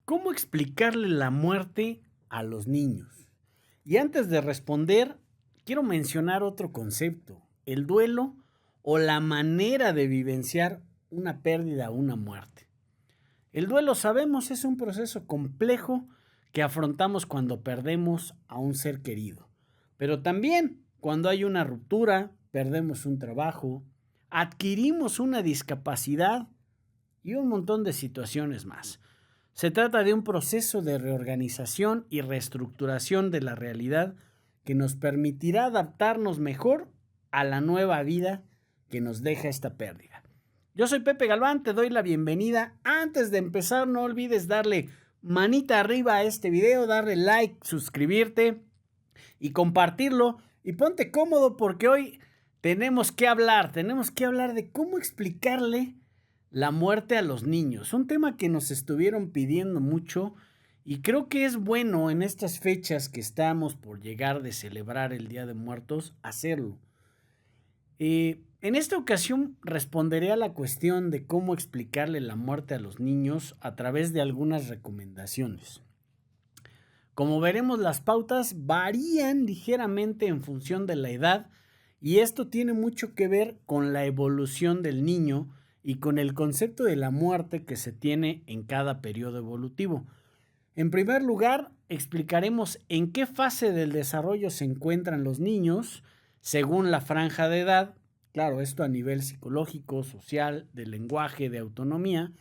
¿Cómo explicarle la muerte a los niños? Y antes de responder, quiero mencionar otro concepto, el duelo o la manera de vivenciar una pérdida o una muerte. El duelo, sabemos, es un proceso complejo que afrontamos cuando perdemos a un ser querido, pero también cuando hay una ruptura, perdemos un trabajo, adquirimos una discapacidad y un montón de situaciones más. Se trata de un proceso de reorganización y reestructuración de la realidad que nos permitirá adaptarnos mejor a la nueva vida que nos deja esta pérdida. Yo soy Pepe Galván, te doy la bienvenida. Antes de empezar, no olvides darle manita arriba a este video, darle like, suscribirte y compartirlo. Y ponte cómodo porque hoy tenemos que hablar de cómo explicarle la muerte a los niños, un tema que nos estuvieron pidiendo mucho y creo que es bueno en estas fechas que estamos por llegar de celebrar el Día de Muertos, hacerlo. En esta ocasión responderé a la cuestión de cómo explicarle la muerte a los niños a través de algunas recomendaciones. Como veremos, las pautas varían ligeramente en función de la edad y esto tiene mucho que ver con la evolución del niño y con el concepto de la muerte que se tiene en cada periodo evolutivo. En primer lugar, explicaremos en qué fase del desarrollo se encuentran los niños según la franja de edad, claro, esto a nivel psicológico, social, de lenguaje, de autonomía,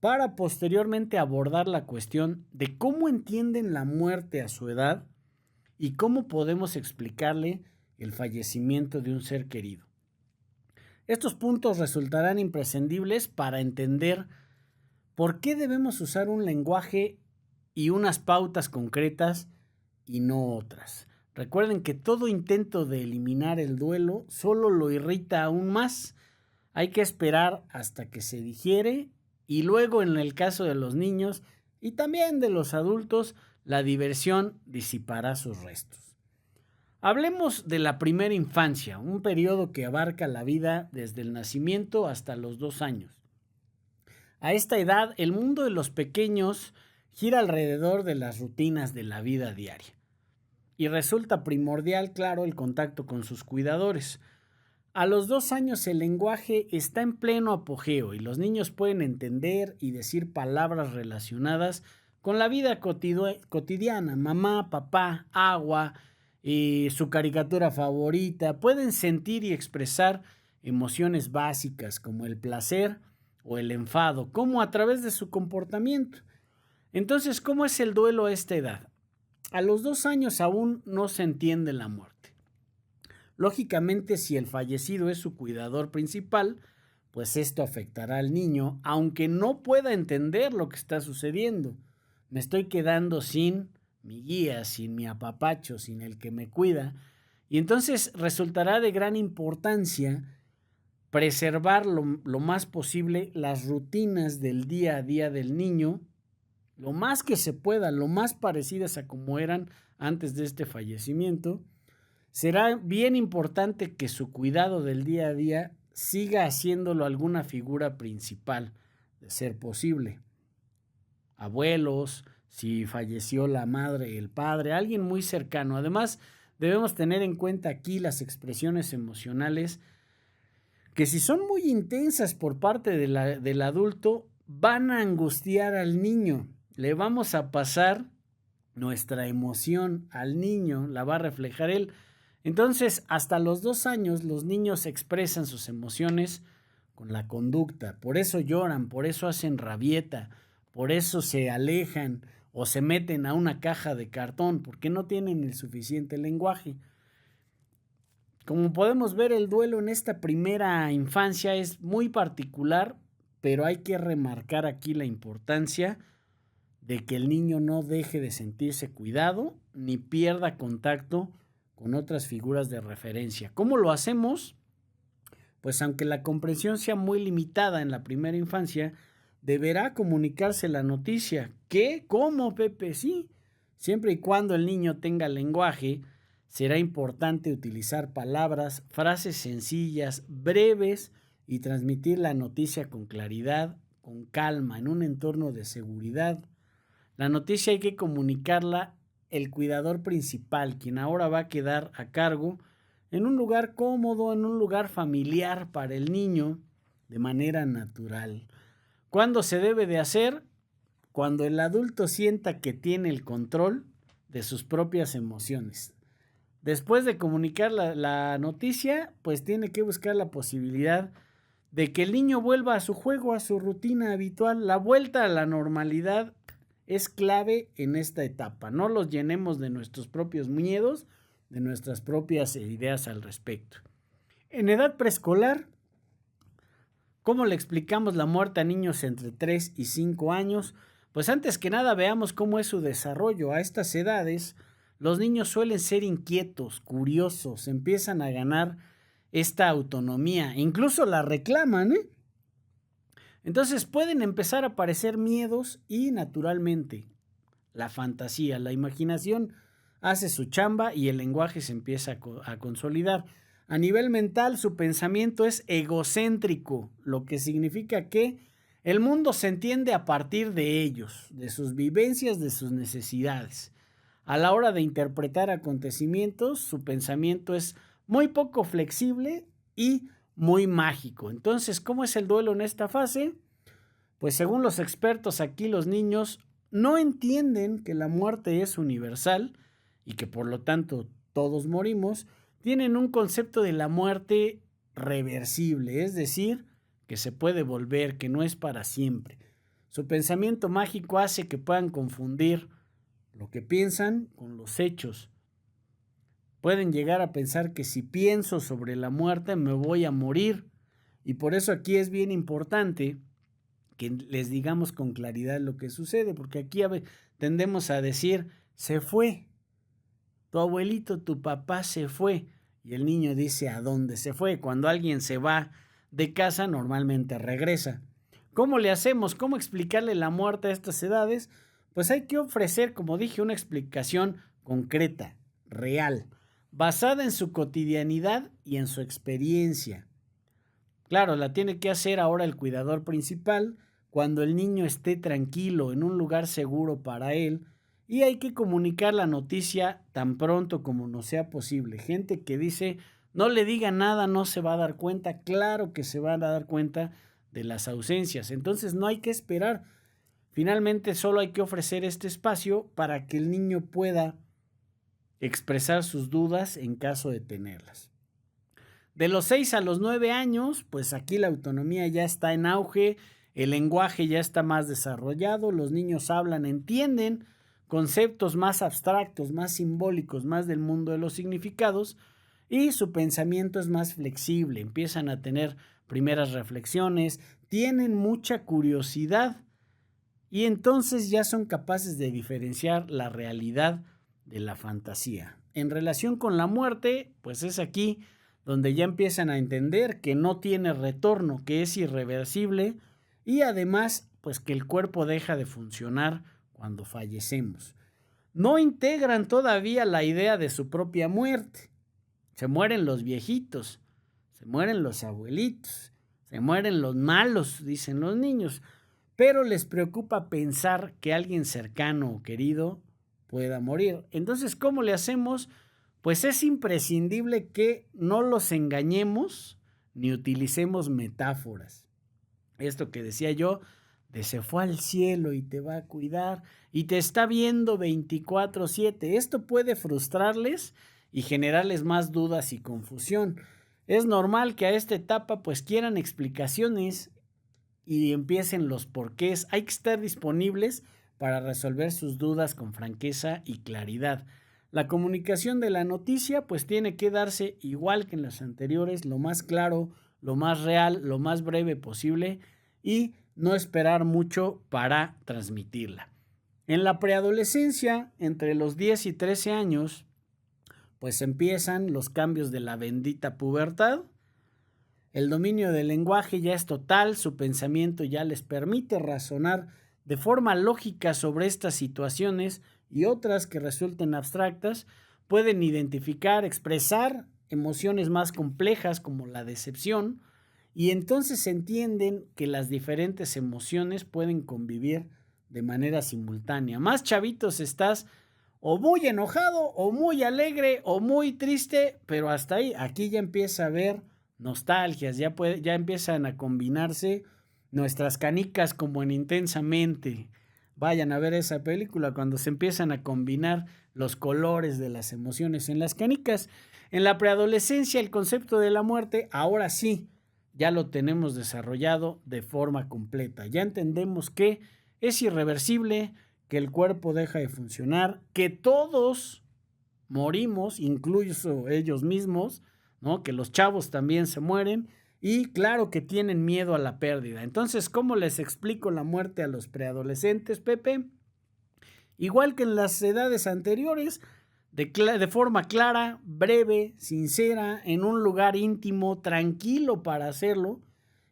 para posteriormente abordar la cuestión de cómo entienden la muerte a su edad y cómo podemos explicarle el fallecimiento de un ser querido. Estos puntos resultarán imprescindibles para entender por qué debemos usar un lenguaje y unas pautas concretas y no otras. Recuerden que todo intento de eliminar el duelo solo lo irrita aún más. Hay que esperar hasta que se digiere y luego, en el caso de los niños y también de los adultos, la diversión disipará sus restos. Hablemos de la primera infancia, un periodo que abarca la vida desde el nacimiento hasta los 2 años. A esta edad, el mundo de los pequeños gira alrededor de las rutinas de la vida diaria. Y resulta primordial, claro, el contacto con sus cuidadores. A los 2 años el lenguaje está en pleno apogeo y los niños pueden entender y decir palabras relacionadas con la vida cotidiana, mamá, papá, agua, y su caricatura favorita. Pueden sentir y expresar emociones básicas como el placer o el enfado, como a través de su comportamiento. Entonces, ¿cómo es el duelo a esta edad? A los 2 años aún no se entiende la muerte. Lógicamente, si el fallecido es su cuidador principal, pues esto afectará al niño, aunque no pueda entender lo que está sucediendo. Me estoy quedando sin mi guía, sin mi apapacho, sin el que me cuida. Y entonces resultará de gran importancia preservar lo más posible las rutinas del día a día del niño, lo más que se pueda, lo más parecidas a como eran antes de este fallecimiento. Será bien importante que su cuidado del día a día siga haciéndolo alguna figura principal, de ser posible. Abuelos, si falleció la madre, el padre, alguien muy cercano. Además, debemos tener en cuenta aquí las expresiones emocionales que, si son muy intensas por parte del adulto, van a angustiar al niño. Le vamos a pasar nuestra emoción al niño, la va a reflejar él. Entonces, hasta los 2 años, los niños expresan sus emociones con la conducta. Por eso lloran, por eso hacen rabieta, por eso se alejan o se meten a una caja de cartón, porque no tienen el suficiente lenguaje. Como podemos ver, el duelo en esta primera infancia es muy particular, pero hay que remarcar aquí la importancia de que el niño no deje de sentirse cuidado ni pierda contacto con otras figuras de referencia. ¿Cómo lo hacemos? Pues aunque la comprensión sea muy limitada en la primera infancia, deberá comunicarse la noticia. ¿Qué? ¿Cómo, Pepe? Sí. Siempre y cuando el niño tenga lenguaje, será importante utilizar palabras, frases sencillas, breves y transmitir la noticia con claridad, con calma, en un entorno de seguridad. La noticia hay que comunicarla el cuidador principal, quien ahora va a quedar a cargo en un lugar cómodo, en un lugar familiar para el niño, de manera natural. ¿Cuándo se debe de hacer? Cuando el adulto sienta que tiene el control de sus propias emociones. Después de comunicar la noticia, pues tiene que buscar la posibilidad de que el niño vuelva a su juego, a su rutina habitual. La vuelta a la normalidad es clave en esta etapa. No los llenemos de nuestros propios miedos, de nuestras propias ideas al respecto. En edad preescolar, ¿cómo le explicamos la muerte a niños entre 3 y 5 años? Pues antes que nada veamos cómo es su desarrollo. A estas edades, los niños suelen ser inquietos, curiosos, empiezan a ganar esta autonomía, incluso la reclaman, ¿eh? Entonces pueden empezar a aparecer miedos y naturalmente la fantasía, la imaginación hace su chamba y el lenguaje se empieza a consolidar. A nivel mental, su pensamiento es egocéntrico, lo que significa que el mundo se entiende a partir de ellos, de sus vivencias, de sus necesidades. A la hora de interpretar acontecimientos, su pensamiento es muy poco flexible y muy mágico. Entonces, ¿cómo es el duelo en esta fase? Pues según los expertos aquí, los niños no entienden que la muerte es universal y que por lo tanto todos morimos. Tienen un concepto de la muerte reversible, es decir, que se puede volver, que no es para siempre. Su pensamiento mágico hace que puedan confundir lo que piensan con los hechos. Pueden llegar a pensar que si pienso sobre la muerte me voy a morir. Y por eso aquí es bien importante que les digamos con claridad lo que sucede, porque aquí tendemos a decir, se fue, tu abuelito, tu papá se fue, y el niño dice, ¿a dónde se fue? Cuando alguien se va de casa, normalmente regresa. ¿Cómo le hacemos? ¿Cómo explicarle la muerte a estas edades? Pues hay que ofrecer, como dije, una explicación concreta, real, basada en su cotidianidad y en su experiencia. Claro, la tiene que hacer ahora el cuidador principal cuando el niño esté tranquilo, en un lugar seguro para él, y hay que comunicar la noticia tan pronto como nos sea posible. Gente que dice, no le diga nada, no se va a dar cuenta. Claro que se van a dar cuenta de las ausencias. Entonces no hay que esperar. Finalmente solo hay que ofrecer este espacio para que el niño pueda expresar sus dudas en caso de tenerlas. De los 6 a los 9 años, pues aquí la autonomía ya está en auge, el lenguaje ya está más desarrollado, los niños hablan, entienden conceptos más abstractos, más simbólicos, más del mundo de los significados, y su pensamiento es más flexible, empiezan a tener primeras reflexiones, tienen mucha curiosidad y entonces ya son capaces de diferenciar la realidad de la fantasía. En relación con la muerte, pues es aquí donde ya empiezan a entender que no tiene retorno, que es irreversible y además pues que el cuerpo deja de funcionar cuando fallecemos. No integran todavía la idea de su propia muerte. Se mueren los viejitos, se mueren los abuelitos, se mueren los malos, dicen los niños, pero les preocupa pensar que alguien cercano o querido pueda morir. Entonces, ¿cómo le hacemos? Pues es imprescindible que no los engañemos ni utilicemos metáforas. Esto que decía yo, de se fue al cielo y te va a cuidar y te está viendo 24/7. Esto puede frustrarles y generarles más dudas y confusión. Es normal que a esta etapa pues quieran explicaciones y empiecen los porqués. Hay que estar disponibles para resolver sus dudas con franqueza y claridad. La comunicación de la noticia pues tiene que darse igual que en las anteriores, lo más claro, lo más real, lo más breve posible y no esperar mucho para transmitirla. En la preadolescencia, entre los 10 y 13 años, pues empiezan los cambios de la bendita pubertad. El dominio del lenguaje ya es total, su pensamiento ya les permite razonar de forma lógica sobre estas situaciones y otras que resulten abstractas, pueden identificar, expresar emociones más complejas como la decepción y entonces entienden que las diferentes emociones pueden convivir de manera simultánea. Más chavitos estás o muy enojado, o muy alegre, o muy triste, pero hasta ahí. Aquí ya empieza a haber nostalgias, ya empiezan a combinarse nuestras canicas como en Intensamente. Vayan a ver esa película cuando se empiezan a combinar los colores de las emociones en las canicas. En la preadolescencia el concepto de la muerte ahora sí ya lo tenemos desarrollado de forma completa. Ya entendemos que es irreversible, que el cuerpo deja de funcionar, que todos morimos, incluso ellos mismos, ¿no? Que los chavos también se mueren y claro que tienen miedo a la pérdida. Entonces, ¿cómo les explico la muerte a los preadolescentes, Pepe? Igual que en las edades anteriores, de forma clara, breve, sincera, en un lugar íntimo, tranquilo para hacerlo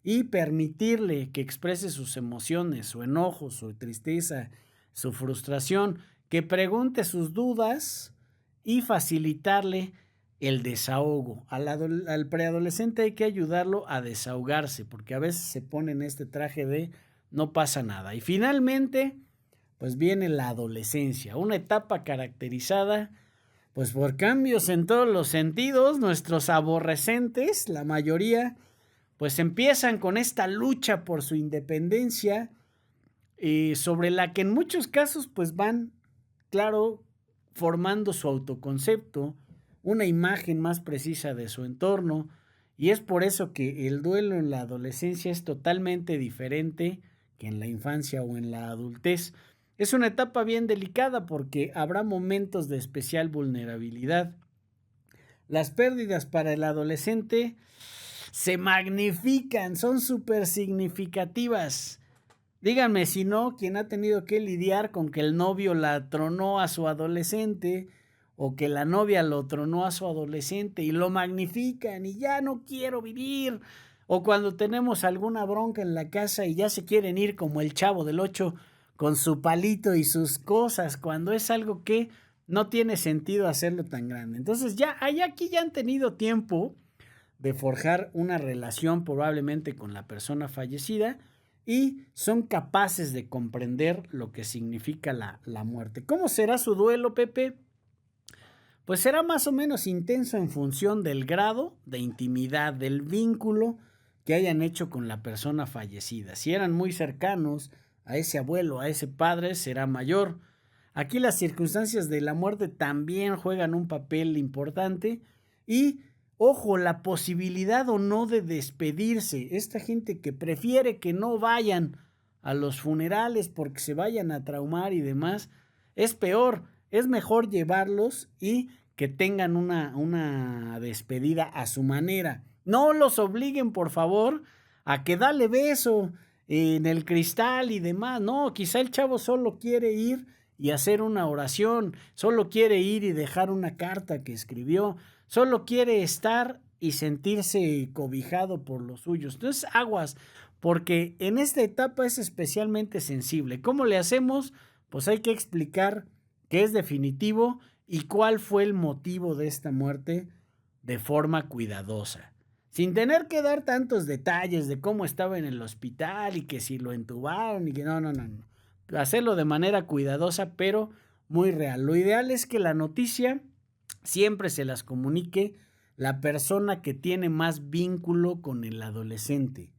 y permitirle que exprese sus emociones, su enojo, su tristeza, su frustración, que pregunte sus dudas y facilitarle el desahogo. Al preadolescente hay que ayudarlo a desahogarse, porque a veces se pone en este traje de no pasa nada. Y finalmente, pues viene la adolescencia, una etapa caracterizada pues por cambios en todos los sentidos. Nuestros aborrecentes, la mayoría, pues empiezan con esta lucha por su independencia, sobre la que en muchos casos pues van, claro, formando su autoconcepto, una imagen más precisa de su entorno, y es por eso que el duelo en la adolescencia es totalmente diferente que en la infancia o en la adultez. Es una etapa bien delicada porque habrá momentos de especial vulnerabilidad. Las pérdidas para el adolescente se magnifican, son súper significativas. Díganme si no, quien ha tenido que lidiar con que el novio la tronó a su adolescente o que la novia lo tronó a su adolescente y lo magnifican y ya no quiero vivir. O cuando tenemos alguna bronca en la casa y ya se quieren ir como el Chavo del Ocho con su palito y sus cosas, cuando es algo que no tiene sentido hacerlo tan grande. Entonces aquí ya han tenido tiempo de forjar una relación probablemente con la persona fallecida y son capaces de comprender lo que significa la muerte. ¿Cómo será su duelo, Pepe? Pues será más o menos intenso en función del grado de intimidad, del vínculo que hayan hecho con la persona fallecida. Si eran muy cercanos a ese abuelo, a ese padre, será mayor. Aquí las circunstancias de la muerte también juegan un papel importante y, ojo, la posibilidad o no de despedirse. Esta gente que prefiere que no vayan a los funerales porque se vayan a traumar y demás, es peor. Es mejor llevarlos y que tengan una despedida a su manera. No los obliguen, por favor, a que dale beso en el cristal y demás. No, quizá el chavo solo quiere ir y hacer una oración, solo quiere ir y dejar una carta que escribió, solo quiere estar y sentirse cobijado por los suyos. Entonces, aguas, porque en esta etapa es especialmente sensible. ¿Cómo le hacemos? Pues hay que explicar qué es definitivo y cuál fue el motivo de esta muerte de forma cuidadosa. Sin tener que dar tantos detalles de cómo estaba en el hospital y que si lo entubaron y que no. Hacerlo de manera cuidadosa, pero muy real. Lo ideal es que la noticia siempre se las comunique la persona que tiene más vínculo con el adolescente.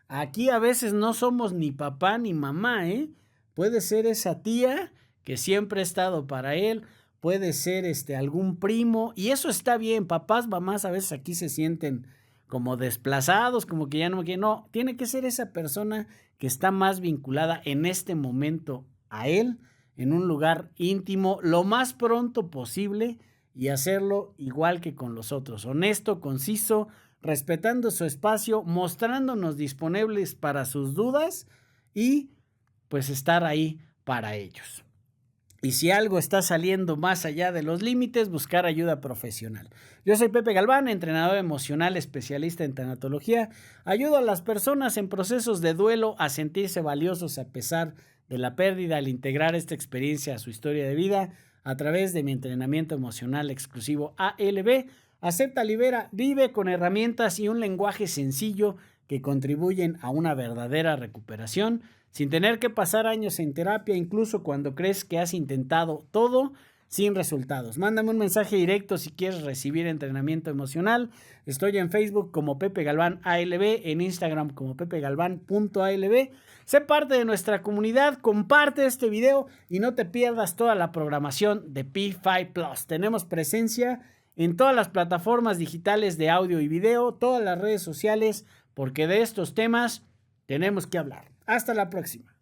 Aquí a veces no somos ni papá ni mamá, ¿eh? Puede ser esa tía que siempre ha estado para él, puede ser algún primo, y eso está bien. Papás, mamás a veces aquí se sienten como desplazados, como que ya no quieren. No, tiene que ser esa persona que está más vinculada en este momento a él, en un lugar íntimo, lo más pronto posible y hacerlo igual que con los otros, honesto, conciso, respetando su espacio, mostrándonos disponibles para sus dudas y pues estar ahí para ellos. Y si algo está saliendo más allá de los límites, buscar ayuda profesional. Yo soy Pepe Galván, entrenador emocional, especialista en tanatología. Ayudo a las personas en procesos de duelo a sentirse valiosos a pesar de la pérdida al integrar esta experiencia a su historia de vida a través de mi entrenamiento emocional exclusivo ALB. Acepta, libera, vive con herramientas y un lenguaje sencillo que contribuyen a una verdadera recuperación. sin tener que pasar años en terapia, incluso cuando crees que has intentado todo sin resultados. Mándame un mensaje directo si quieres recibir entrenamiento emocional. Estoy en Facebook como Pepe Galván ALB, en Instagram como pepegalván.alb. Sé parte de nuestra comunidad, comparte este video y no te pierdas toda la programación de P5 Plus. Tenemos presencia en todas las plataformas digitales de audio y video, todas las redes sociales, porque de estos temas tenemos que hablar. Hasta la próxima.